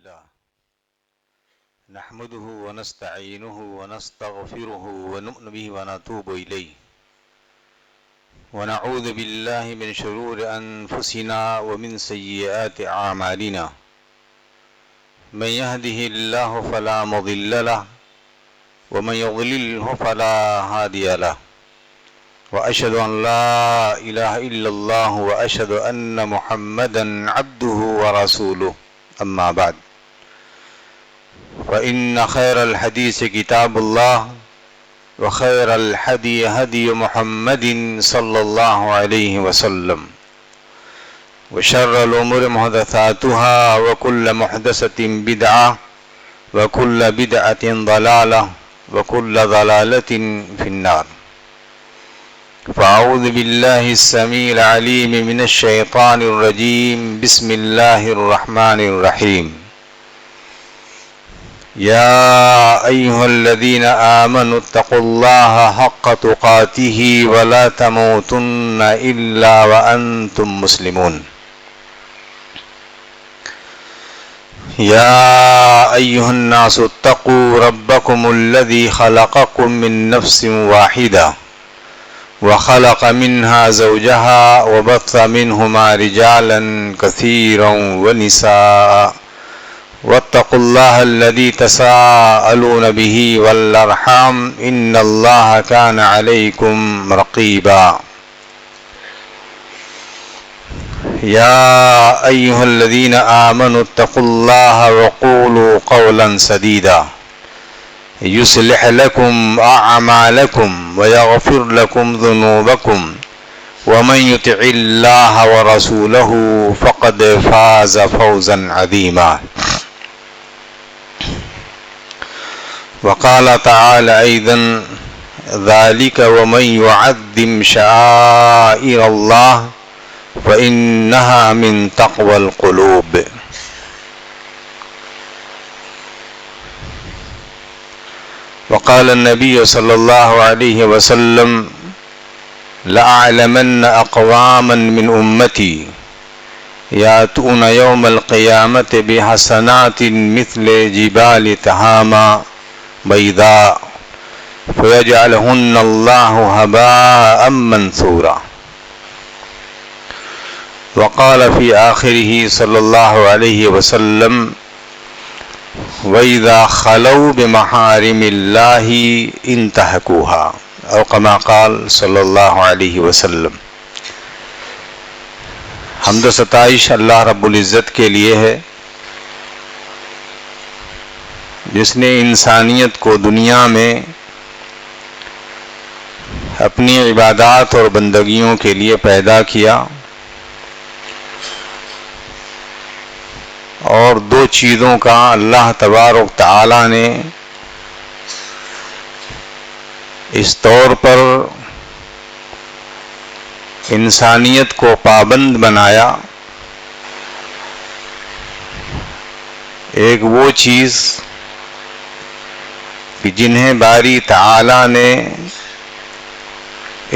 لله نحمده ونستعينه ونستغفره ونؤمن به ونتوب إليه ونعوذ بالله من شرور أنفسنا ومن سيئات أعمالنا من يهده الله فلا مضل له ومن يضلله فلا هادي له وأشهد أن لا إله إلا الله وأشهد أن محمدا عبده ورسوله أما بعد فإن خير الحديث كتاب الله وخير الهدي هدي محمد صلى الله عليه وسلم وشر الأمور محدثاتها وكل محدثة بدعة وكل بدعة ضلالة وكل ضلالة في النار. فأعوذ بالله السميع العليم من الشيطان الرجيم. بسم الله الرحمن الرحيم. يا أيها الذين آمنوا اتقوا الله حق تقاته ولا تموتن إلا وأنتم مسلمون. يا أيها الناس اتقوا ربكم الذي خلقكم من نفس واحدة وخلق منها زوجها وبث منهما رجالا كثيرا ونساء واتقوا الله الذي تساءلون به والأرحام إن الله كان عليكم رقيبا. يا أيها الذين آمنوا اتقوا الله وقولوا قولا سديدا يصلح لكم أعمالكم ويغفر لكم ذنوبكم ومن يطع الله ورسوله فقد فاز فوزا عظيما. وقال تعالى أيضا ذلك ومن يعظم شعائر الله فإنها من تقوى القلوب. وقال النبي صلى الله عليه وسلم لأعلمن أقواما من أمتي يأتون يوم القيامة بحسنات مثل جبال تهامة بيضاء فيجعلهن الله هباء منثورا. وقال في آخره صلى الله عليه وسلم وَإِذَا خَلَوْا بِمَحَارِمِ اللَّهِ انتهكوها أو كما قال صلی اللہ علیہ وسلم. حمد و ستائش اللہ رب العزت کے لیے ہے جس نے انسانیت کو دنیا میں اپنی عبادات اور بندگیوں کے لیے پیدا کیا اور دو چیزوں کا اللہ تبارک تعالی نے اس طور پر انسانیت کو پابند بنایا. ایک وہ چیز کہ جنہیں باری تعالی نے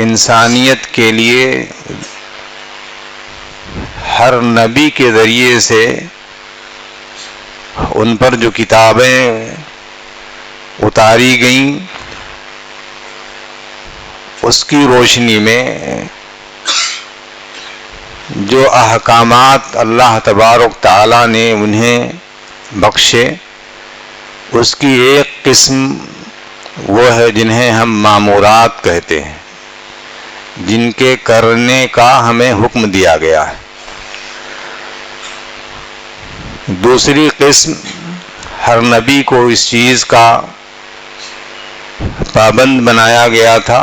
انسانیت کے لیے ہر نبی کے ذریعے سے ان پر جو کتابیں اتاری گئیں اس کی روشنی میں جو احکامات اللہ تبارک تعالی نے انہیں بخشے اس کی ایک قسم وہ ہے جنہیں ہم مامورات کہتے ہیں، جن کے کرنے کا ہمیں حکم دیا گیا ہے. دوسری قسم ہر نبی کو اس چیز کا پابند بنایا گیا تھا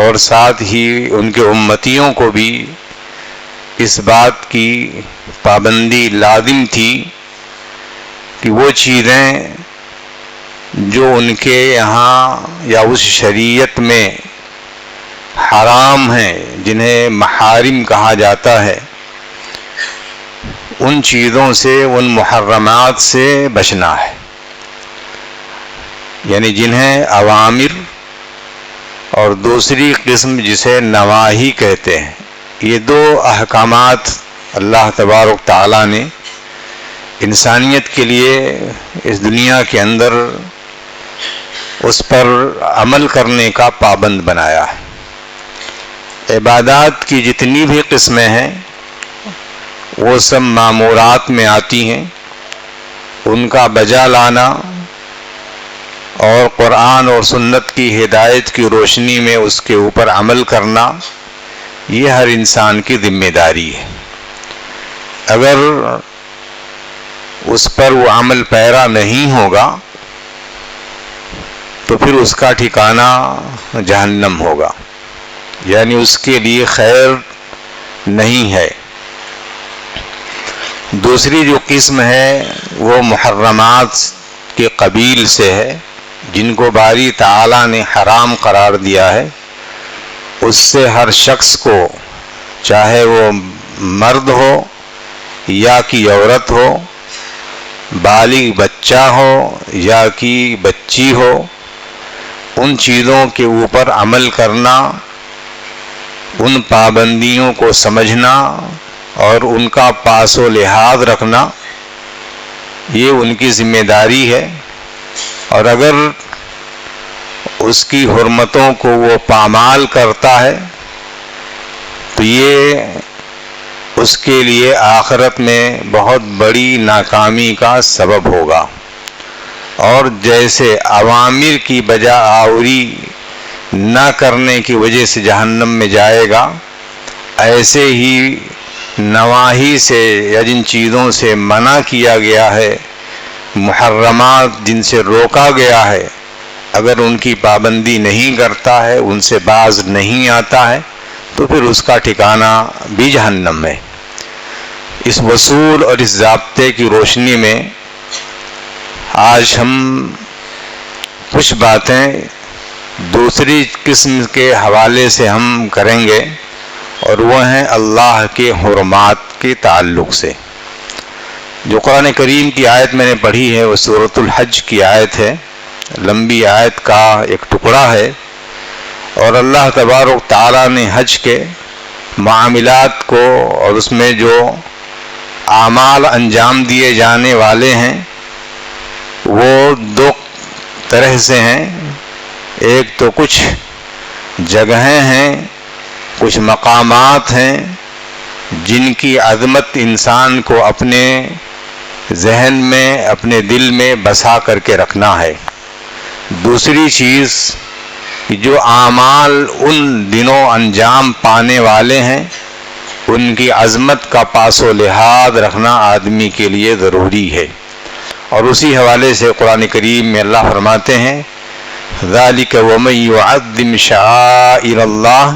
اور ساتھ ہی ان کے امتیوں کو بھی اس بات کی پابندی لازم تھی کہ وہ چیزیں جو ان کے یہاں یا اس شریعت میں حرام ہیں، جنہیں محارم کہا جاتا ہے، ان چیزوں سے، ان محرمات سے بچنا ہے. یعنی جنہیں اوامر اور دوسری قسم جسے نواہی کہتے ہیں، یہ دو احکامات اللہ تبارک تعالیٰ نے انسانیت کے لیے اس دنیا کے اندر اس پر عمل کرنے کا پابند بنایا ہے۔ عبادات کی جتنی بھی قسمیں ہیں وہ سب مامورات میں آتی ہیں، ان کا بجا لانا اور قرآن اور سنت کی ہدایت کی روشنی میں اس کے اوپر عمل کرنا یہ ہر انسان کی ذمہ داری ہے۔ اگر اس پر وہ عمل پیرا نہیں ہوگا تو پھر اس کا ٹھکانہ جہنم ہوگا، یعنی اس کے لیے خیر نہیں ہے۔ دوسری جو قسم ہے وہ محرمات کے قبیل سے ہے، جن کو باری تعالیٰ نے حرام قرار دیا ہے۔ اس سے ہر شخص کو، چاہے وہ مرد ہو یا کہ عورت ہو، بالغ بچہ ہو یا کہ بچی ہو، ان چیزوں کے اوپر عمل کرنا، ان پابندیوں کو سمجھنا اور ان کا پاس و لحاظ رکھنا یہ ان کی ذمہ داری ہے۔ اور اگر اس کی حرمتوں کو وہ پامال کرتا ہے تو یہ اس کے لیے آخرت میں بہت بڑی ناکامی کا سبب ہوگا، اور جیسے اوامر کی بجا آوری نہ کرنے کی وجہ سے جہنم میں جائے گا، ایسے ہی نواہی سے یا جن چیزوں سے منع کیا گیا ہے، محرمات جن سے روکا گیا ہے، اگر ان کی پابندی نہیں کرتا ہے، ان سے باز نہیں آتا ہے تو پھر اس کا ٹھکانہ بھی جہنم ہے۔ اس اصول اور اس ضابطے کی روشنی میں آج ہم کچھ باتیں دوسری قسم کے حوالے سے ہم کریں گے، اور وہ ہیں اللہ کے حرمات کے تعلق سے۔ جو قرآن کریم کی آیت میں نے پڑھی ہے وہ سورۃ الحج کی آیت ہے، لمبی آیت کا ایک ٹکڑا ہے، اور اللہ تبارک تعالیٰ نے حج کے معاملات کو اور اس میں جو اعمال انجام دیے جانے والے ہیں وہ دو طرح سے ہیں۔ ایک تو کچھ جگہیں ہیں، کچھ مقامات ہیں جن کی عظمت انسان کو اپنے ذہن میں، اپنے دل میں بسا کر کے رکھنا ہے۔ دوسری چیز جو اعمال ان دنوں انجام پانے والے ہیں ان کی عظمت کا پاس و لحاظ رکھنا آدمی کے لیے ضروری ہے۔ اور اسی حوالے سے قرآن کریم میں اللہ فرماتے ہیں ذَلِكَ وَمَن يُعَظِّمْ شَعَائِرَ اللَّهِ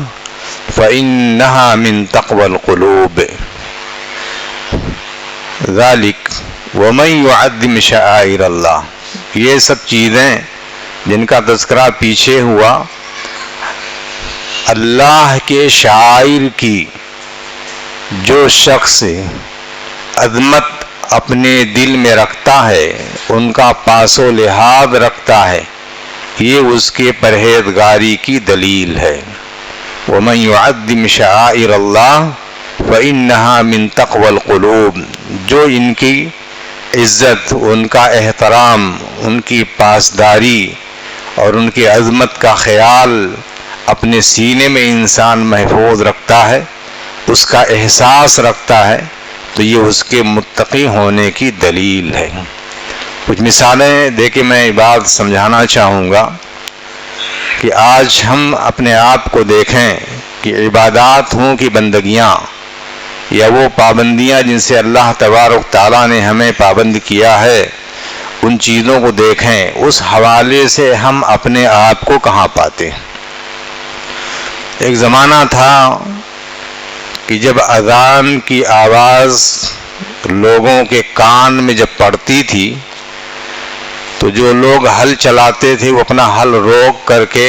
فَإِنَّهَا مِن تَقْوَى الْقُلُوبِ۔ ذَلِكَ وَمَن يُعَظِّمْ شَعَائِرَ اللَّهِ، یہ سب چیزیں جن کا تذکرہ پیچھے ہوا، اللہ کے شعائر کی جو شخص عظمت اپنے دل میں رکھتا ہے، ان کا پاس و لحاظ رکھتا ہے، یہ اس کے پرہیزگاری کی دلیل ہے۔ وَمَن يُعَظِّمْ شَعَائِرَ اللَّهِ فَإِنَّهَا مِن تَقْوَى الْقُلُوبِ، جو ان کی عزت، ان کا احترام، ان کی پاسداری اور ان کی عظمت کا خیال اپنے سینے میں انسان محفوظ رکھتا ہے، اس کا احساس رکھتا ہے، تو یہ اس کے متقی ہونے کی دلیل ہے۔ کچھ مثالیں دے کے میں یہ بات سمجھانا چاہوں گا کہ آج ہم اپنے آپ کو دیکھیں کہ عبادات ہوں کہ بندگیاں یا وہ پابندیاں جن سے اللہ تبارک تعالیٰ نے ہمیں پابند کیا ہے، ان چیزوں کو دیکھیں، اس حوالے سے ہم اپنے آپ کو کہاں پاتے ہیں۔ ایک زمانہ تھا کہ جب اذان کی آواز لوگوں کے کان میں جب پڑتی تھی تو جو لوگ ہل چلاتے تھے وہ اپنا ہل روک کر کے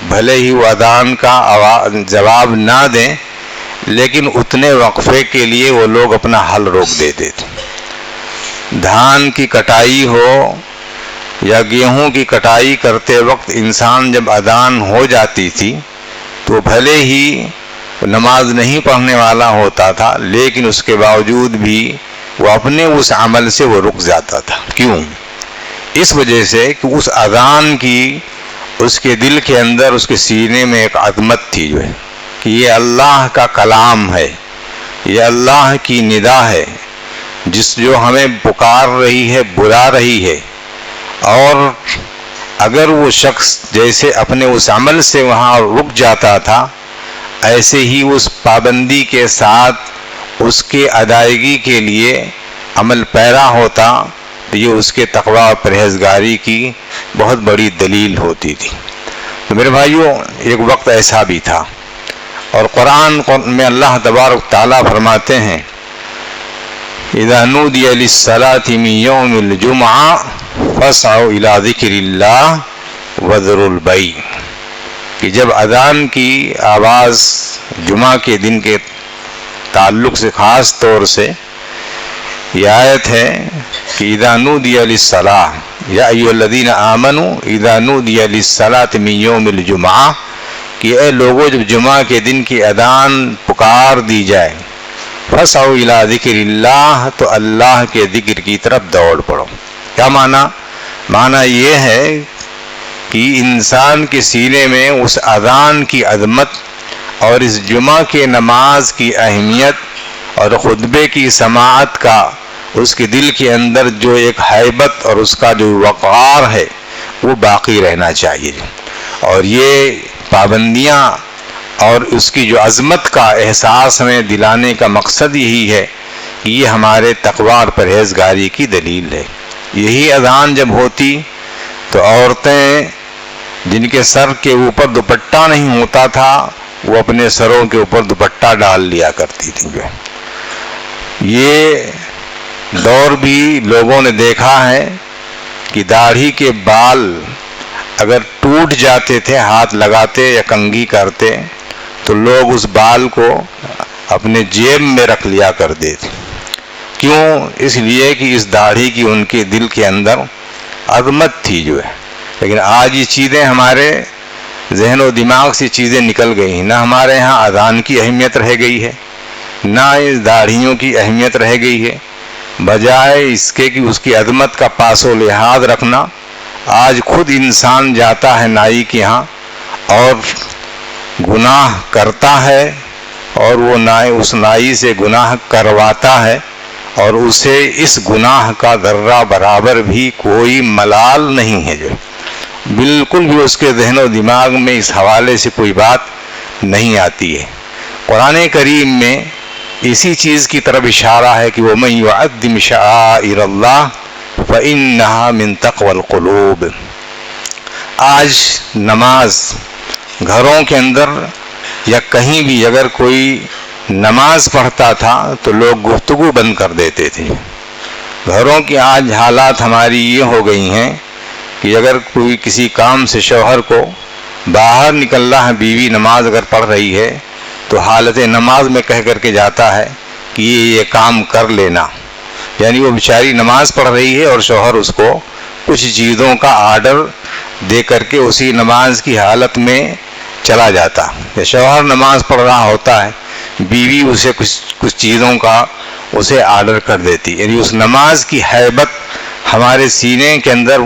بھلے ہی وہ اذان کا جواب نہ دیں، لیکن اتنے وقفے کے لیے وہ لوگ اپنا ہل روک دیتے تھے۔ دھان کی کٹائی ہو یا گیہوں کی کٹائی کرتے وقت انسان جب اذان ہو جاتی تھی تو بھلے ہی نماز نہیں پڑھنے والا ہوتا تھا، لیکن اس کے باوجود بھی وہ اپنے اس عمل سے وہ رک جاتا تھا. کیوں؟ اس وجہ سے کہ اس اذان کی اس کے دل کے اندر، اس کے سینے میں ایک عظمت تھی جو ہے کہ یہ اللہ کا کلام ہے، یہ اللہ کی ندا ہے جو ہمیں پکار رہی ہے، بلا رہی ہے. اور اگر وہ شخص جیسے اپنے اس عمل سے وہاں رک جاتا تھا، ایسے ہی اس پابندی کے ساتھ اس کے ادائیگی کے لیے عمل پیرا ہوتا تو یہ اس کے تقوی اور پرہیزگاری کی بہت بڑی دلیل ہوتی تھی. تو میرے بھائیوں، ایک وقت ایسا بھی تھا، اور قرآن میں اللہ تبارک تعالیٰ فرماتے ہیں اذا نودی للصلاة من یوم الجمعہ فاسعوا الی ذکر اللہ وذروا البیع، کہ جب اذان کی آواز جمعہ کے دن کے تعلق سے خاص طور سے یہ آیت ہے کہ اذا نودی للصلاة یا ایھا الذین آمنوا اذا نودی للصلاة من یوم الجمعہ، کہ اے لوگوں جب جمعہ کے دن کی اذان پکار دی جائے، فاسعوا الی ذکر اللہ، تو اللہ کے ذکر کی طرف دوڑ پڑو. کیا معنی؟ معنی یہ ہے کہ انسان کے سینے میں اس اذان کی عظمت اور اس جمعہ کے نماز کی اہمیت اور خطبے کی سماعت کا اس کے دل کے اندر جو ایک ہیبت اور اس کا جو وقار ہے وہ باقی رہنا چاہیے. اور یہ پابندیاں اور اس کی جو عظمت کا احساس ہمیں دلانے کا مقصد یہی ہے کہ یہ ہمارے تقوی اور پرہیزگاری کی دلیل ہے. یہی اذان جب ہوتی تو عورتیں جن کے سر کے اوپر دوپٹہ نہیں ہوتا تھا وہ اپنے سروں کے اوپر دوپٹہ ڈال لیا کرتی تھیں. یہ دور بھی لوگوں نے دیکھا ہے کہ داڑھی کے بال اگر ٹوٹ جاتے تھے، ہاتھ لگاتے یا کنگھی کرتے تو لوگ اس بال کو اپنے جیب میں رکھ لیا کرتے تھے. کیوں؟ اس لیے کہ اس داڑھی کی ان کے دل کے اندر عظمت تھی جو ہے. لیکن آج یہ چیزیں ہمارے ذہن و دماغ سے چیزیں نکل گئی ہیں. نہ ہمارے ہاں اذان کی اہمیت رہ گئی ہے، نہ اس داڑھیوں کی اہمیت رہ گئی ہے. بجائے اس کے کہ اس کی عظمت کا پاس و لحاظ رکھنا، آج خود انسان جاتا ہے نائی کے ہاں اور گناہ کرتا ہے، اور وہ اس نائی سے گناہ کرواتا ہے، اور اسے اس گناہ کا ذرہ برابر بھی کوئی ملال نہیں ہے. جو بالکل بھی اس کے ذہن و دماغ میں اس حوالے سے کوئی بات نہیں آتی ہے. قرآن کریم میں اسی چیز کی طرف اشارہ ہے کہ وَمَن يُعَظِّمْ شَعَائِرَ اللَّهِ فَإِنَّهَا مِن تَقْوَى الْقُلُوبِ. آج نماز گھروں کے اندر یا کہیں بھی اگر کوئی نماز پڑھتا تھا تو لوگ گفتگو بند کر دیتے تھے. گھروں کی آج حالات ہماری یہ ہو گئی ہیں کہ اگر کوئی کسی کام سے شوہر کو باہر نکلنا ہے، بیوی نماز اگر پڑھ رہی ہے تو حالت نماز میں کہہ کر کے جاتا ہے کہ یہ کام کر لینا. یعنی وہ بیچاری نماز پڑھ رہی ہے اور شوہر اس کو کچھ چیزوں کا آرڈر دے کر کے اسی نماز کی حالت میں چلا جاتا. یا شوہر نماز پڑھ رہا ہوتا ہے، بیوی اسے کچھ چیزوں کا اسے آرڈر کر دیتی. یعنی اس نماز کی ہیبت ہمارے سینے کے اندر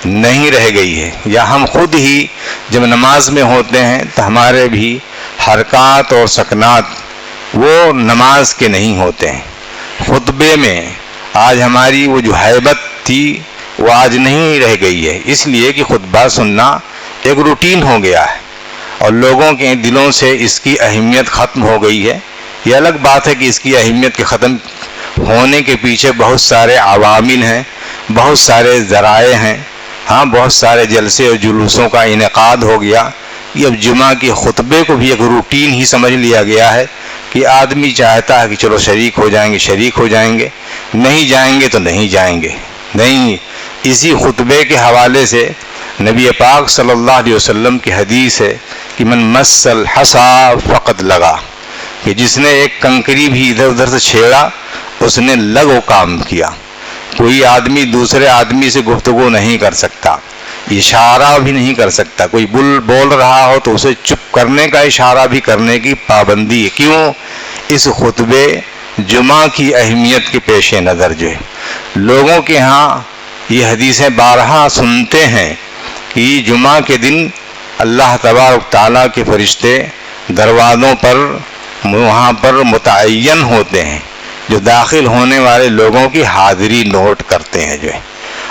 نہیں رہ گئی ہے. یا ہم خود ہی جب نماز میں ہوتے ہیں تو ہمارے بھی حرکات اور سکنات وہ نماز کے نہیں ہوتے ہیں. خطبے میں آج ہماری وہ جو ہیبت تھی وہ آج نہیں رہ گئی ہے، اس لیے کہ خطبہ سننا ایک روٹین ہو گیا ہے اور لوگوں کے دلوں سے اس کی اہمیت ختم ہو گئی ہے. یہ الگ بات ہے کہ اس کی اہمیت کے ختم ہونے کے پیچھے بہت سارے عوامل ہیں، بہت سارے ذرائع ہیں. ہاں، بہت سارے جلسے اور جلوسوں کا انعقاد ہو گیا. یہ اب جمعہ کے خطبے کو بھی ایک روٹین ہی سمجھ لیا گیا ہے کہ آدمی چاہتا ہے کہ چلو شریک ہو جائیں گے، نہیں جائیں گے تو نہیں جائیں گے. نہیں، اسی خطبے کے حوالے سے نبی پاک صلی اللہ علیہ وسلم کی حدیث ہے کہ من مس الحصى فقد لغا، کہ جس نے ایک کنکری بھی ادھر ادھر سے چھیڑا اس نے لغو کام کیا. کوئی آدمی دوسرے آدمی سے گفتگو نہیں کر سکتا، اشارہ بھی نہیں کر سکتا. کوئی بول رہا ہو تو اسے چپ کرنے کا اشارہ بھی کرنے کی پابندی ہے. کیوں؟ اس خطبے جمعہ کی اہمیت کے پیش نظر جو ہے لوگوں کے ہاں یہ حدیثیں بارہا سنتے ہیں کہ جمعہ کے دن اللہ تبارک تعالیٰ کے فرشتے دروازوں پر وہاں پر متعین ہوتے ہیں جو داخل ہونے والے لوگوں کی حاضری نوٹ کرتے ہیں جو ہے.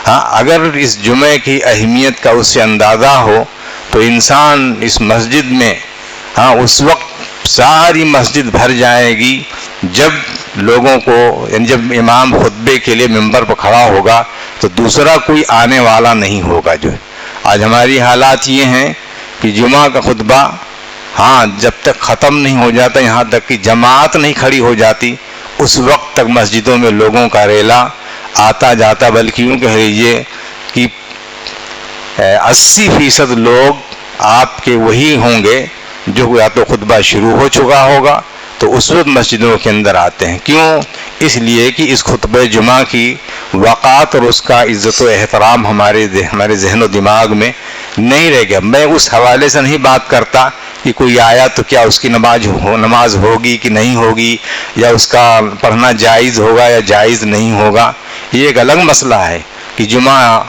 ہاں اگر اس جمعے کی اہمیت کا اس سے اندازہ ہو تو انسان اس مسجد میں اس وقت ساری مسجد بھر جائے گی جب لوگوں کو یعنی جب امام خطبے کے لیے ممبر پر کھڑا ہوگا تو دوسرا کوئی آنے والا نہیں ہوگا جو ہے. آج ہماری حالات یہ ہیں کہ جمعہ کا خطبہ جب تک ختم نہیں ہو جاتا یہاں تک کہ جماعت نہیں کھڑی ہو جاتی اس وقت تک مسجدوں میں لوگوں کا ریلا آتا جاتا، بلکہ یوں کہہ لیجیے کہ 80% لوگ آپ کے وہی ہوں گے جو یا تو خطبہ شروع ہو چکا ہوگا تو اس وقت مسجدوں کے اندر آتے ہیں. کیوں؟ اس لیے کہ اس خطبہ جمعہ کی وقات اور اس کا عزت و احترام ہمارے ذہن و دماغ میں نہیں رہ گیا. میں اس حوالے سے نہیں بات کرتا کہ کوئی آیا تو کیا اس کی نماز ہوگی کہ نہیں ہوگی، یا اس کا پڑھنا جائز ہوگا یا جائز نہیں ہوگا. یہ ایک الگ مسئلہ ہے کہ جمعہ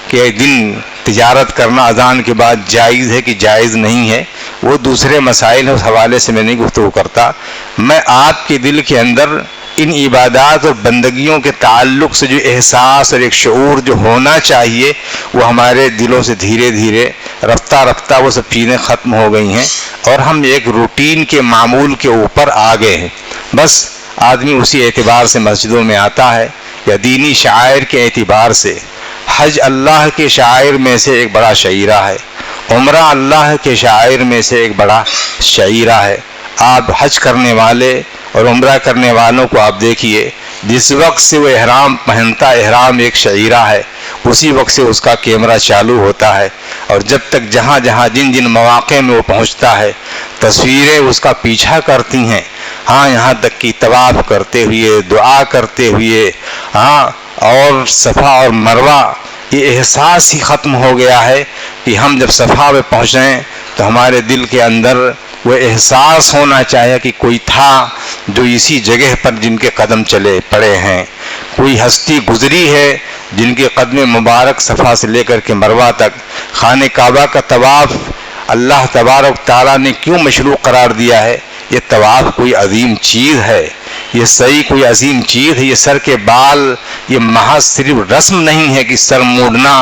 کے دن تجارت کرنا اذان کے بعد جائز ہے کہ جائز نہیں ہے، وہ دوسرے مسائل ہیں، اس حوالے سے میں نہیں گفتگو کرتا. میں آپ کے دل کے اندر ان عبادات اور بندگیوں کے تعلق سے جو احساس اور ایک شعور جو ہونا چاہیے وہ ہمارے دلوں سے دھیرے دھیرے رفتہ وہ سب چیزیں ختم ہو گئی ہیں اور ہم ایک روٹین کے معمول کے اوپر آ گئے ہیں. بس آدمی اسی اعتبار سے مسجدوں میں آتا ہے یا دینی شعائر کے اعتبار سے. حج اللہ کے شعائر میں سے ایک بڑا شعیرہ ہے، عمرہ اللہ کے شعائر میں سے ایک بڑا شعیرہ ہے. آپ حج کرنے والے اور عمرہ کرنے والوں کو آپ دیکھیے، جس وقت سے وہ احرام پہنتا، احرام ایک شعیرہ ہے، اسی وقت سے اس کا کیمرہ چالو ہوتا ہے اور جب تک جہاں جہاں جن مواقع میں وہ پہنچتا ہے تصویریں اس کا پیچھا کرتی ہیں. یہاں تک کہ طواف کرتے ہوئے، دعا کرتے ہوئے، اور صفا اور مروہ یہ احساس ہی ختم ہو گیا ہے کہ ہم جب صفا پہ پہنچیں تو ہمارے دل کے اندر وہ احساس ہونا چاہیے کہ کوئی تھا جو اسی جگہ پر جن کے قدم چلے پڑے ہیں، کوئی ہستی گزری ہے جن کے قدم مبارک صفا سے لے کر کے مروہ تک. خانہ کعبہ کا طواف اللہ تبارک تعالیٰ نے کیوں مشروع قرار دیا ہے؟ یہ طواف کوئی عظیم چیز ہے، یہ سعی کوئی عظیم چیز ہے. یہ سر کے بال یہ محض صرف رسم نہیں ہے کہ سر موڑنا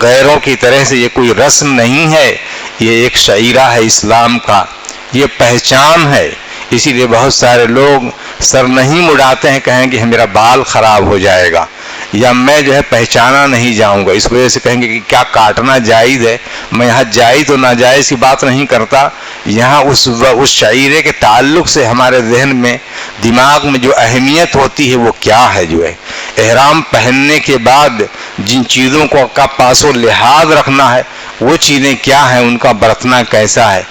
غیروں کی طرح سے، یہ کوئی رسم نہیں ہے، یہ ایک شعیرہ ہے اسلام کا، یہ پہچان ہے. اسی لیے بہت سارے لوگ سر نہیں مڑاتے ہیں، کہیں گے میرا بال خراب ہو جائے گا یا میں پہچانا نہیں جاؤں گا. اس وجہ سے کہیں گے کہ کیا کاٹنا جائز ہے؟ میں یہاں جائز و ناجائز کی بات نہیں کرتا، یہاں اس شعیرے کے تعلق سے ہمارے ذہن میں دماغ میں جو اہمیت ہوتی ہے وہ کیا ہے. احرام پہننے کے بعد جن چیزوں کو کا پاس و لحاظ رکھنا ہے وہ چیزیں کیا ہیں، ان کا برتنا کیسا ہے.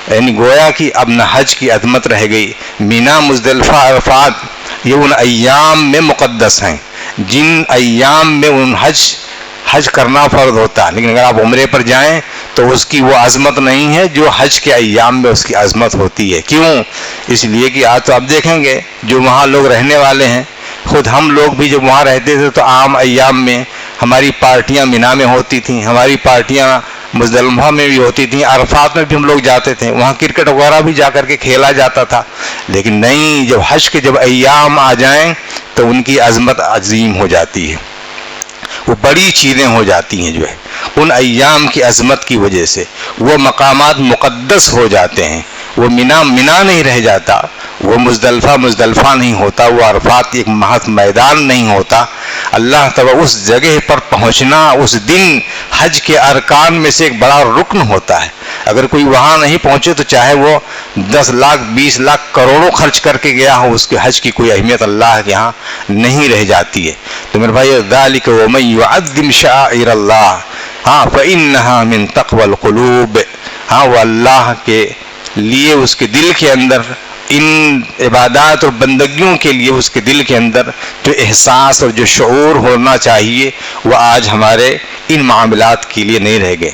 یعنی گویا کہ اب نہ حج کی عظمت رہ گئی. مینا، مزدلفہ، عرفات یہ ان ایام میں مقدس ہیں جن ایام میں ان حج کرنا فرض ہوتا ہے، لیکن اگر آپ عمرے پر جائیں تو اس کی وہ عظمت نہیں ہے جو حج کے ایام میں اس کی عظمت ہوتی ہے. کیوں؟ اس لیے کہ آج تو آپ دیکھیں گے جو وہاں لوگ رہنے والے ہیں، خود ہم لوگ بھی جب وہاں رہتے تھے تو عام ایام میں ہماری پارٹیاں مینا میں ہوتی تھیں، ہماری پارٹیاں مزدلفہ میں بھی ہوتی تھیں، عرفات میں بھی ہم لوگ جاتے تھے، وہاں کرکٹ وغیرہ بھی جا کر کے کھیلا جاتا تھا. لیکن نہیں، جب حج کے ایام آ جائیں تو ان کی عظمت عظیم ہو جاتی ہے، وہ بڑی چیزیں ہو جاتی ہیں. ان ایام کی عظمت کی وجہ سے وہ مقامات مقدس ہو جاتے ہیں. وہ مینا نہیں رہ جاتا، وہ مزدلفہ نہیں ہوتا، وہ عرفات ایک محض میدان نہیں ہوتا. اللہ تعالیٰ اس جگہ پر پہنچنا اس دن حج کے ارکان میں سے ایک بڑا رکن ہوتا ہے. اگر کوئی وہاں نہیں پہنچے تو چاہے وہ 10 لاکھ 20 لاکھ کروڑوں خرچ کر کے گیا ہو، اس کے حج کی کوئی اہمیت اللہ کے یہاں نہیں رہ جاتی ہے. تو میرے بھائی، ذالک ومن یعظم شعائر اللہ فإنها من تقوى القلوب. وہ اللہ کے لیے اس کے دل کے اندر ان عبادات اور بندگیوں کے لیے اس کے دل کے اندر جو احساس اور جو شعور ہونا چاہیے وہ آج ہمارے ان معاملات کے لیے نہیں رہ گئے.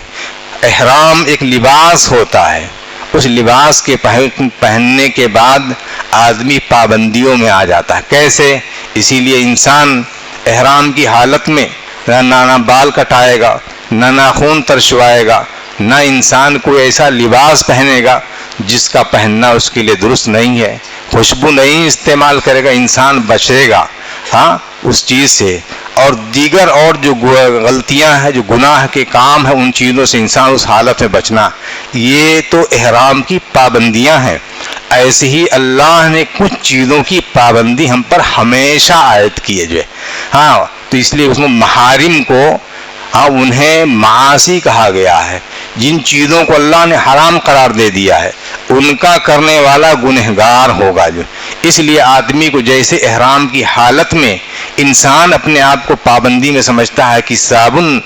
احرام ایک لباس ہوتا ہے، اس لباس کے پہننے کے بعد آدمی پابندیوں میں آ جاتا ہے. کیسے؟ اسی لیے انسان احرام کی حالت میں نہ بال کٹائے گا، نہ ناخن ترشوائے گا، نہ انسان کوئی ایسا لباس پہنے گا جس کا پہننا اس کے لیے درست نہیں ہے، خوشبو نہیں استعمال کرے گا، انسان بچے گا ہاں اس چیز سے. اور دیگر اور جو غلطیاں ہیں، جو گناہ کے کام ہیں، ان چیزوں سے انسان اس حالت میں بچنا، یہ تو احرام کی پابندیاں ہیں. ایسے ہی اللہ نے کچھ چیزوں کی پابندی ہم پر ہمیشہ عائد کی ہے جو ہے ہاں. تو اس لیے اس میں محارم کو انہیں معاصی کہا گیا ہے. جن چیزوں کو اللہ نے حرام قرار دے دیا ہے ان کا کرنے والا گنہگار ہوگا جو. اس لیے آدمی کو جیسے احرام کی حالت میں انسان اپنے آپ کو پابندی میں سمجھتا ہے کہ صابن،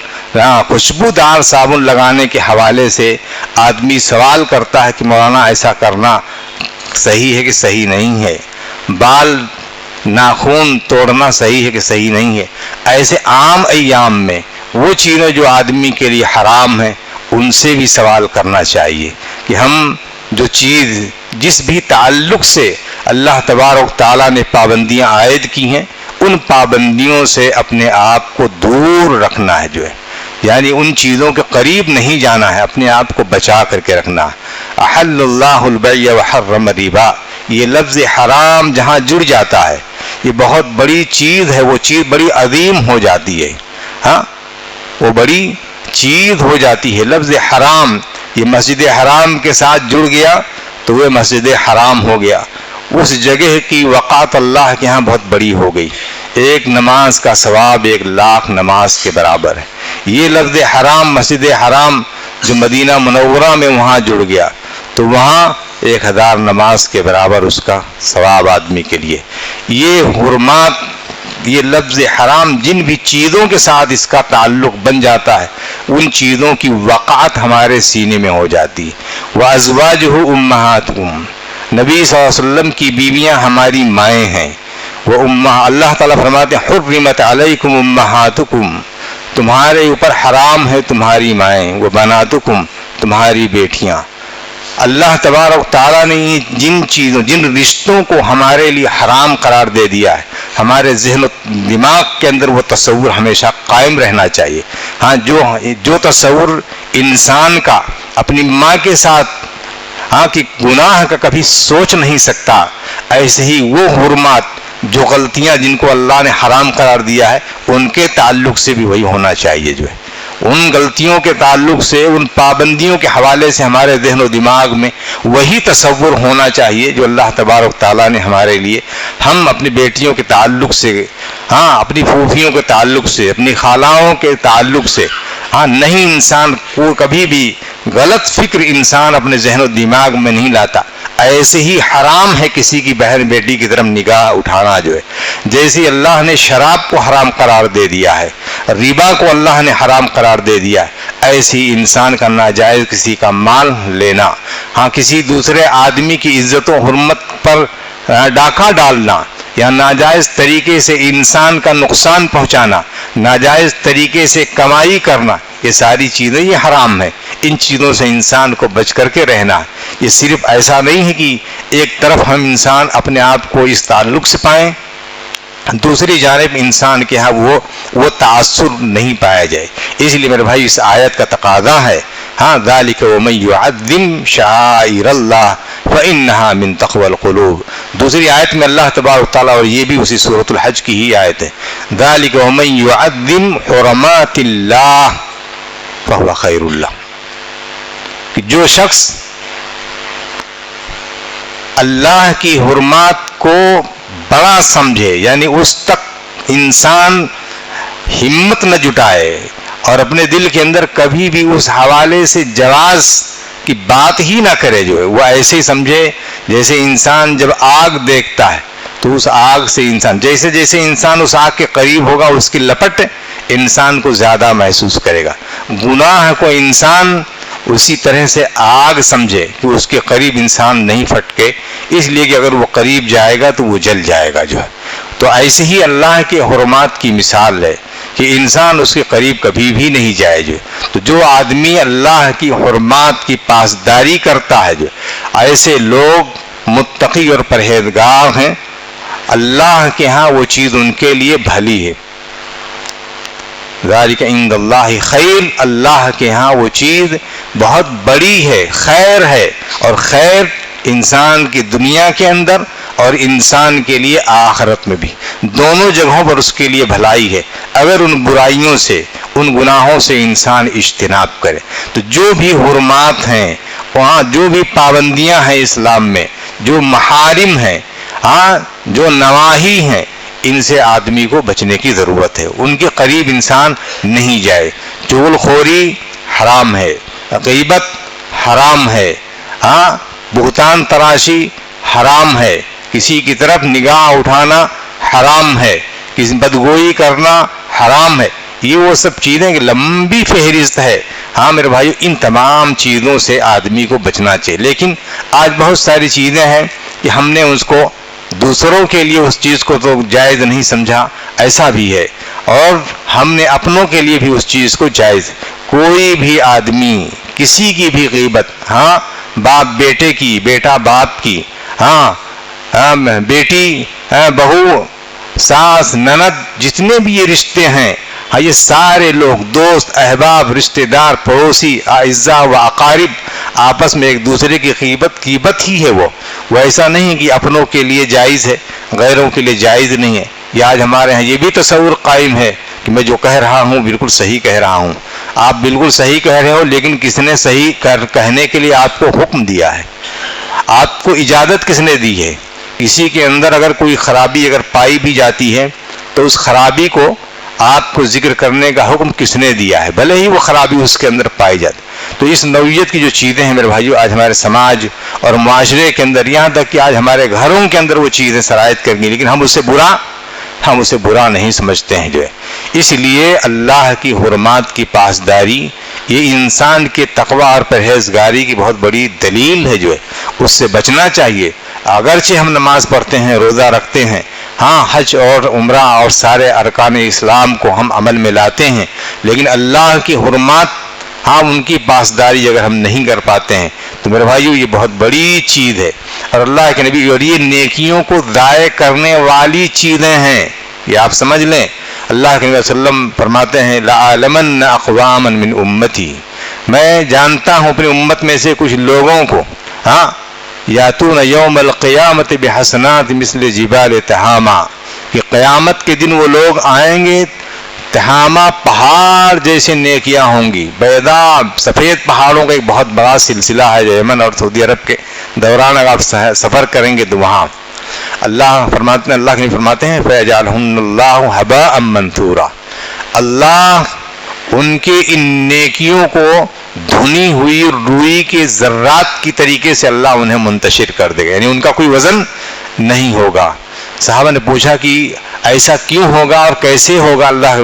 خوشبودار صابن لگانے کے حوالے سے آدمی سوال کرتا ہے کہ مولانا ایسا کرنا صحیح ہے کہ صحیح نہیں ہے، بال ناخن توڑنا صحیح ہے کہ صحیح نہیں ہے. ایسے عام ایام میں وہ چیزیں جو آدمی کے لیے حرام ہیں ان سے بھی سوال کرنا چاہیے کہ ہم جو چیز جس بھی تعلق سے اللہ تبارک تعالیٰ نے پابندیاں عائد کی ہیں ان پابندیوں سے اپنے آپ کو دور رکھنا ہے جو ہے، یعنی ان چیزوں کے قریب نہیں جانا ہے، اپنے آپ کو بچا کر کے رکھنا. احل اللہ البیع وحرم الربا، یہ لفظ حرام جہاں جڑ جاتا ہے یہ بہت بڑی چیز ہے، وہ چیز بڑی عظیم ہو جاتی ہے ہاں، وہ بڑی چیز ہو جاتی ہے. لفظ حرام یہ مسجد حرام کے ساتھ جڑ گیا تو وہ مسجد حرام ہو گیا. اس جگہ کی وقعت اللہ کے ہاں بہت بڑی ہو گئی. ایک نماز کا ثواب 1,00,000 نماز کے برابر ہے. یہ لفظ حرام، مسجد حرام جو مدینہ منورہ میں وہاں جڑ گیا تو وہاں 1,000 نماز کے برابر اس کا ثواب آدمی کے لیے. یہ حرمات، یہ لفظ حرام جن بھی چیزوں کے ساتھ اس کا تعلق بن جاتا ہے ان چیزوں کی وقعت ہمارے سینے میں ہو جاتی ہے. وَأَزْوَاجُهُ أُمَّهَاتُكُمْ، نبی صلی اللہ علیہ وسلم کی بیویاں ہماری مائیں ہیں. وہ اللہ تعالیٰ فرماتے ہیں حرمت علیکم امہاتکم، تمہارے اوپر حرام ہے تمہاری مائیں، وہ بناتکم، تمہاری بیٹیاں. اللہ تبارک تعالیٰ نے جن چیزوں، جن رشتوں کو ہمارے لیے حرام قرار دے دیا ہے ہمارے ذہن و دماغ کے اندر وہ تصور ہمیشہ قائم رہنا چاہیے. ہاں جو تصور انسان کا اپنی ماں کے ساتھ کہ گناہ کا کبھی سوچ نہیں سکتا، ایسے ہی وہ حرمات، جو غلطیاں جن کو اللہ نے حرام قرار دیا ہے ان کے تعلق سے بھی وہی ہونا چاہیے جو ہے. ان غلطیوں کے تعلق سے، ان پابندیوں کے حوالے سے ہمارے ذہن و دماغ میں وہی تصور ہونا چاہیے جو اللہ تبارک تعالیٰ نے ہمارے لیے، ہم اپنی بیٹیوں کے تعلق سے، اپنی پھوپھیوں کے تعلق سے، اپنی خالاؤں کے تعلق سے نہیں، انسان کو کبھی بھی غلط فکر انسان اپنے ذہن و دماغ میں نہیں لاتا. ایسے ہی حرام ہے کسی کی بہن بیٹی کی طرف نگاہ اٹھانا جو ہے. جیسے اللہ نے شراب کو حرام قرار دے دیا ہے، ربا کو اللہ نے حرام قرار دے دیا ہے، ایسے ہی انسان کا ناجائز کسی کا مال لینا، کسی دوسرے آدمی کی عزت و حرمت پر ڈاکہ ڈالنا، یا ناجائز طریقے سے انسان کا نقصان پہنچانا، ناجائز طریقے سے کمائی کرنا، یہ ساری چیزیں یہ حرام ہیں. ان چیزوں سے انسان کو بچ کر کے رہنا. یہ صرف ایسا نہیں ہے کہ ایک طرف ہم انسان اپنے آپ کو اس تعلق سے پائیں، دوسری جانب انسان کے ہاں وہ تعصب نہیں پایا جائے. اس لیے میرے بھائی اس آیت کا تقاضا ہے ذَلِكَ وَمَن يُعَظِّمْ شَعَائِرَ اللَّهِ فَإِنَّهَا مِن تَقْوَى الْقُلُوبِ. دوسری آیت میں اللہ تبارک تعالیٰ، اور یہ بھی اسی سورۃ الحج کی ہی آیت ہے، ذَلِكَ وَمَن يُعَظِّمْ حُرُمَاتِ اللَّهِ فَهُوَ خَيْرٌ لَهُ، کہ جو شخص اللہ کی حرمات کو بڑا سمجھے، یعنی اس تک انسان ہمت نہ جٹائے اور اپنے دل کے اندر کبھی بھی اس حوالے سے جواز کی بات ہی نہ کرے، جو ہے وہ ایسے ہی سمجھے جیسے انسان جب آگ دیکھتا ہے تو اس آگ سے انسان، جیسے جیسے انسان اس آگ کے قریب ہوگا اس کی لپٹ انسان کو زیادہ محسوس کرے گا. گناہ کو انسان اسی طرح سے آگ سمجھے کہ اس کے قریب انسان نہیں پھٹکے، اس لیے کہ اگر وہ قریب جائے گا تو وہ جل جائے گا جو ہے. تو ایسے ہی اللہ کے حرمات کی مثال ہے کہ انسان اس کے قریب کبھی بھی نہیں جائے جو. تو جو آدمی اللہ کی حرمات کی پاسداری کرتا ہے جو، ایسے لوگ متقی اور پرہیزگار ہیں، اللہ کے ہاں وہ چیز ان کے لیے بھلی ہے۔ ذالک عند اللہ خیر، اللہ کے ہاں وہ چیز بہت بڑی ہے، خیر ہے، اور خیر انسان کی دنیا کے اندر اور انسان کے لیے آخرت میں بھی، دونوں جگہوں پر اس کے لیے بھلائی ہے، اگر ان برائیوں سے، ان گناہوں سے انسان اجتناب کرے۔ تو جو بھی حرمات ہیں، وہاں جو بھی پابندیاں ہیں اسلام میں، جو محارم ہیں، جو نواہی ہیں، ان سے آدمی کو بچنے کی ضرورت ہے، ان کے قریب انسان نہیں جائے۔ چغل خوری حرام ہے، غیبت حرام ہے، بہتان تراشی حرام ہے، کسی کی طرف نگاہ اٹھانا حرام ہے، کسی بدگوئی کرنا حرام ہے۔ یہ وہ سب چیزیں کہ لمبی فہرست ہے۔ میرے بھائیو، ان تمام چیزوں سے آدمی کو بچنا چاہیے، لیکن آج بہت ساری چیزیں ہیں کہ ہم نے اس کو دوسروں کے لیے اس چیز کو تو جائز نہیں سمجھا، ایسا بھی ہے، اور ہم نے اپنوں کے لیے بھی اس چیز کو جائز۔ کوئی بھی آدمی کسی کی بھی غیبت، باپ بیٹے کی، بیٹا باپ کی، بیٹی بہو، ساس نند، جتنے بھی یہ رشتے ہیں، یہ سارے لوگ، دوست احباب، رشتہ دار، پڑوسی، اعزاء و اقارب، آپس میں ایک دوسرے کی غیبت ہی ہے۔ وہ ایسا نہیں کہ اپنوں کے لیے جائز ہے، غیروں کے لیے جائز نہیں ہے۔ یہ آج ہمارے ہاں یہ بھی تصور قائم ہے کہ میں جو کہہ رہا ہوں بالکل صحیح کہہ رہا ہوں۔ آپ بالکل صحیح کہہ رہے ہو، لیکن کس نے صحیح کہنے کے لیے آپ کو حکم دیا ہے؟ آپ کو اجازت کس نے دی ہے؟ کسی کے اندر اگر کوئی خرابی اگر پائی بھی جاتی ہے تو اس خرابی کو آپ کو ذکر کرنے کا حکم کس نے دیا ہے، بھلے ہی وہ خرابی اس کے اندر پائی جاتی۔ تو اس نوعیت کی جو چیزیں ہیں میرے بھائیو، آج ہمارے سماج اور معاشرے کے اندر، یہاں تک کہ آج ہمارے گھروں کے اندر وہ چیزیں سرایت کر گئی، لیکن ہم اسے برا نہیں سمجھتے ہیں جو ہے۔ اس لیے اللہ کی حرمات کی پاسداری یہ انسان کے تقوی اور پرہیزگاری کی بہت بڑی دلیل ہے جو ہے، اس سے بچنا چاہیے۔ اگرچہ ہم نماز پڑھتے ہیں، روزہ رکھتے ہیں، حج اور عمرہ اور سارے ارکان اسلام کو ہم عمل میں لاتے ہیں، لیکن اللہ کی حرمات، ان کی پاسداری اگر ہم نہیں کر پاتے ہیں تو میرے بھائیو یہ بہت بڑی چیز ہے، اور اللہ کے نبی، اور یہ نیکیوں کو ضائع کرنے والی چیزیں ہیں، یہ آپ سمجھ لیں۔ اللہ کے نبی صلی اللہ علیہ وسلم فرماتے ہیں، لَأَعْلَمَنَّ أَقْوَامًا مِّنْ أُمَّتِي، میں جانتا ہوں اپنی امت میں سے کچھ لوگوں کو، یاتون یوم القیامت بحسنات مثل جبال تہامہ، کہ قیامت کے دن وہ لوگ آئیں گے، تہامہ پہاڑ جیسے نیکیاں ہوں گی، بیضاء سفید پہاڑوں کا ایک بہت بڑا سلسلہ ہے جو یمن اور سعودی عرب کے دوران اگر آپ سفر کریں گے تو وہاں اللہ کے فرماتے ہیں فَيَجْعَلْهُنَّ اللَّهُ هَبَاءً مَنْثُورًا، اللہ ان کے ان نیکیوں کو دھنی ہوئی روئی کے ذرات کی طریقے سے اللہ انہیں منتشر کر دے گا، یعنی ان کا کوئی وزن نہیں ہوگا۔ صحابہ نے پوچھا کہ ایسا کیوں ہوگا اور کیسے ہوگا؟ اللہ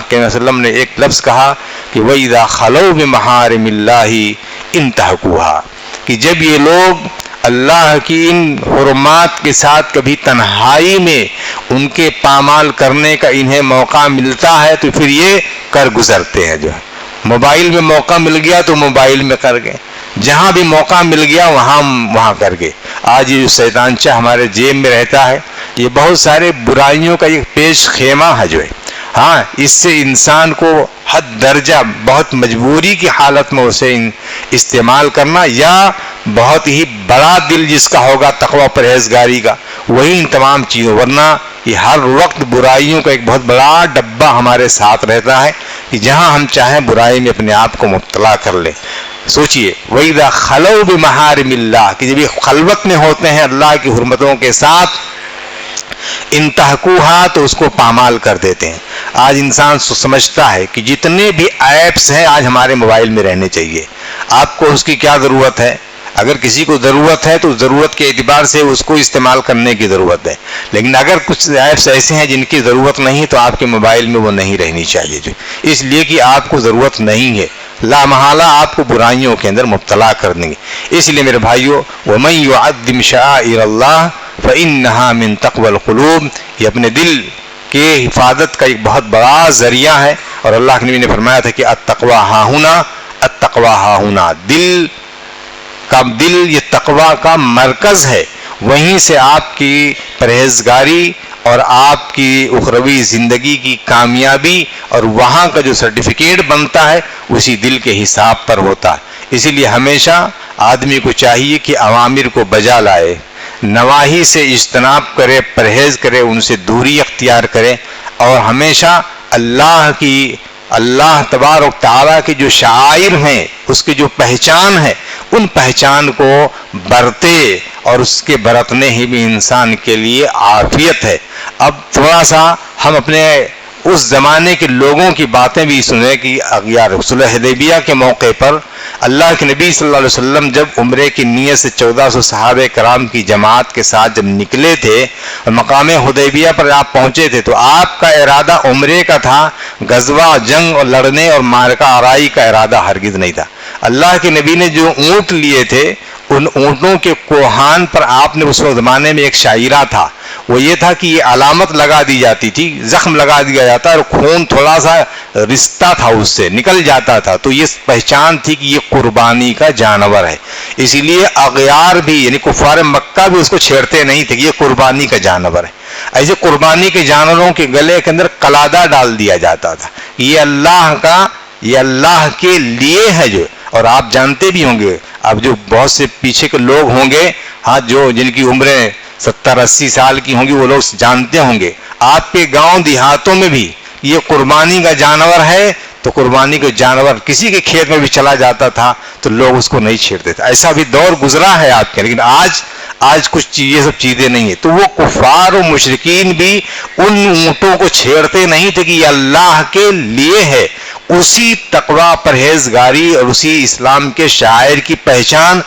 کے وسلم نے ایک لفظ کہا کہ وَإِذَا خَلَوْا بِمَحَارِمِ اللَّهِ انتهكُوهَا، کہ جب یہ لوگ اللہ کی ان حرمات کے ساتھ کبھی تنہائی میں ان کے پامال کرنے کا انہیں موقع ملتا ہے تو پھر یہ کر گزرتے ہیں جو ہے۔ موبائل میں موقع مل گیا تو موبائل میں کر گئے، جہاں بھی موقع مل گیا وہاں کر گئے۔ آج یہ جو شیطان چاہ ہمارے جیب میں رہتا ہے، یہ بہت سارے برائیوں کا ایک پیش خیمہ ہے جو ہے۔ اس سے انسان کو حد درجہ بہت مجبوری کی حالت میں اسے استعمال کرنا، یا بہت ہی بڑا دل جس کا ہوگا تقوی پرہیزگاری کا، وہی ان تمام چیزوں، ورنہ یہ ہر وقت برائیوں کا ایک بہت بڑا ڈبہ ہمارے ساتھ رہتا ہے کہ جہاں ہم چاہیں برائی میں اپنے آپ کو مبتلا کر لیں۔ سوچئے وَإِذَا خَلَوْا بِمَحَارِمِ اللَّهِ، کہ جب یہ خلوت میں ہوتے ہیں اللہ کی حرمتوں کے ساتھ، انتہکوہا، تو اس کو پامال کر دیتے ہیں۔ آج انسان سمجھتا ہے کہ جتنے بھی ایپس ہیں آج ہمارے موبائل میں رہنے چاہیے۔ آپ کو اس کی کیا ضرورت ہے؟ اگر کسی کو ضرورت ہے تو ضرورت کے اعتبار سے اس کو استعمال کرنے کی ضرورت ہے، لیکن اگر کچھ ایپس ایسے ہیں جن کی ضرورت نہیں تو آپ کے موبائل میں وہ نہیں رہنی چاہیے، جو اس لیے کہ آپ کو ضرورت نہیں ہے، لا محالہ آپ کو برائیوں کے اندر مبتلا کر دیں گے۔ اس لیے میرے بھائیو، وَمَن يُعَظِّمْ شَعَائِرَ اللَّهِ فَإِنَّهَا مِن تَقْوَى الْقُلُوبِ، یہ اپنے دل کے حفاظت کا ایک بہت بڑا ذریعہ ہے، اور اللہ کے نبی نے فرمایا تھا کہ التقویٰ ہاہنا، التقویٰ ہاہنا، دل کا دل یہ تقوی کا مرکز ہے، وہیں سے آپ کی پرہیزگاری اور آپ کی اخروی زندگی کی کامیابی اور وہاں کا جو سرٹیفکیٹ بنتا ہے اسی دل کے حساب پر ہوتا ہے۔ اسی لیے ہمیشہ آدمی کو چاہیے کہ اوامر کو بجا لائے، نواہی سے اجتناب کرے، پرہیز کرے، ان سے دوری اختیار کرے، اور ہمیشہ اللہ تبارک تعالیٰ کی جو شعائر ہیں، اس کی جو پہچان ہے، ان پہچان کو برتے، اور اس کے برتنے ہی بھی انسان کے لیے عافیت ہے۔ اب تھوڑا سا ہم اپنے اس زمانے کے لوگوں کی باتیں بھی سنیں کہ صلح حدیبیہ کے موقع پر اللہ کے نبی صلی اللہ علیہ وسلم جب عمرے کی نیت سے 1400 صحابہ کرام کی جماعت کے ساتھ جب نکلے تھے اور مقام حدیبیہ پر آپ پہنچے تھے، تو آپ کا ارادہ عمرے کا تھا، غزوہ، جنگ اور لڑنے اور معرکہ آرائی کا ارادہ ہرگز نہیں تھا۔ اللہ کے نبی نے جو اونٹ لیے تھے، ان اونٹوں کے کوہان پر آپ نے اس زمانے میں ایک شاعرہ تھا، وہ یہ تھا کہ یہ علامت لگا دی جاتی تھی، زخم لگا دیا جاتا اور خون تھوڑا سا رشتہ تھا اس سے نکل جاتا تھا، تو یہ پہچان تھی کہ یہ قربانی کا جانور ہے۔ اسی لیے اغیار بھی یعنی کفار مکہ بھی اس کو چھیڑتے نہیں تھے کہ یہ قربانی کا جانور ہے۔ ایسے قربانی کے جانوروں کے گلے کے اندر قلادہ ڈال دیا جاتا تھا، یہ اللہ کے لیے ہے جو، اور آپ جانتے بھی ہوں گے، اب جو بہت سے پیچھے کے لوگ ہوں گے، ہاں، جو جن کی عمریں 70-80 سال کی ہوں گی، وہ لوگ جانتے ہوں گے، آپ کے گاؤں دیہاتوں میں بھی یہ قربانی کا جانور ہے، تو قربانی کا جانور کسی کے کھیت میں بھی چلا جاتا تھا تو لوگ اس کو نہیں چھیڑتے تھے۔ ایسا بھی دور گزرا ہے آپ کے، لیکن آج کچھ یہ سب چیزیں نہیں ہیں، تو وہ کفار و مشرکین بھی ان اونٹوں کو چھیڑتے نہیں تھے کہ یہ اللہ کے لیے ہے۔ اسی تقوی، پرہیزگاری اور اسی اسلام کے شاعر کی پہچان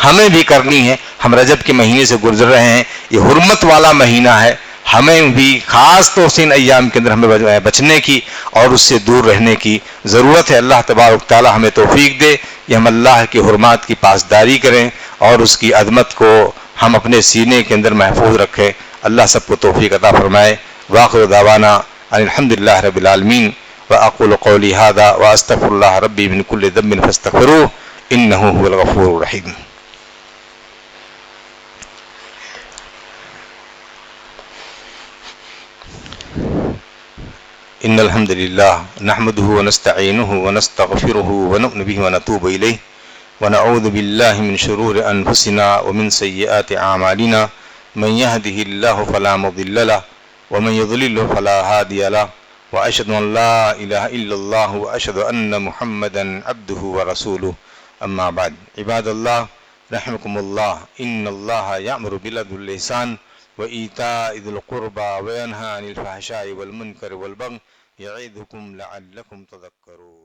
ہمیں بھی کرنی ہے۔ ہم رجب کے مہینے سے گزر رہے ہیں، یہ حرمت والا مہینہ ہے، ہمیں بھی خاص طور سے ان ایام کے اندر ہمیں بچنے کی اور اس سے دور رہنے کی ضرورت ہے۔ اللہ تبارک تعالی ہمیں توفیق دے کہ ہم اللہ کی حرمات کی پاسداری کریں اور اس کی عظمت کو ہم اپنے سینے کے اندر محفوظ رکھیں۔ اللہ سب کو توفیق عطا فرمائے۔ وآخر دعوانا ان الحمدللہ رب العالمین، واقول قولی ھذا واستغفر اللہ ربی من کل ذنب فاستغفروہ انہ ھو الغفور الرحیم۔ ان الحمد للہ نحمده ونستعینه ونستغفره ونؤمن به ونتوب الیہ ونعوذ باللہ من شرور انفسنا ومن سیئات اعمالنا من يهده الله فلا مضل له ومن يضلل فلا هادي له واشهد ان لا اله الا الله واشهد ان محمدا عبده ورسوله اما بعد۔ عباد اللہ رحمكم اللہ، ان اللہ یأمر بالعدل والإحسان وإيتاء ذي القربى وينهى عن الفحشاء والمنكر والبغي يعظكم لعلكم تذكرون۔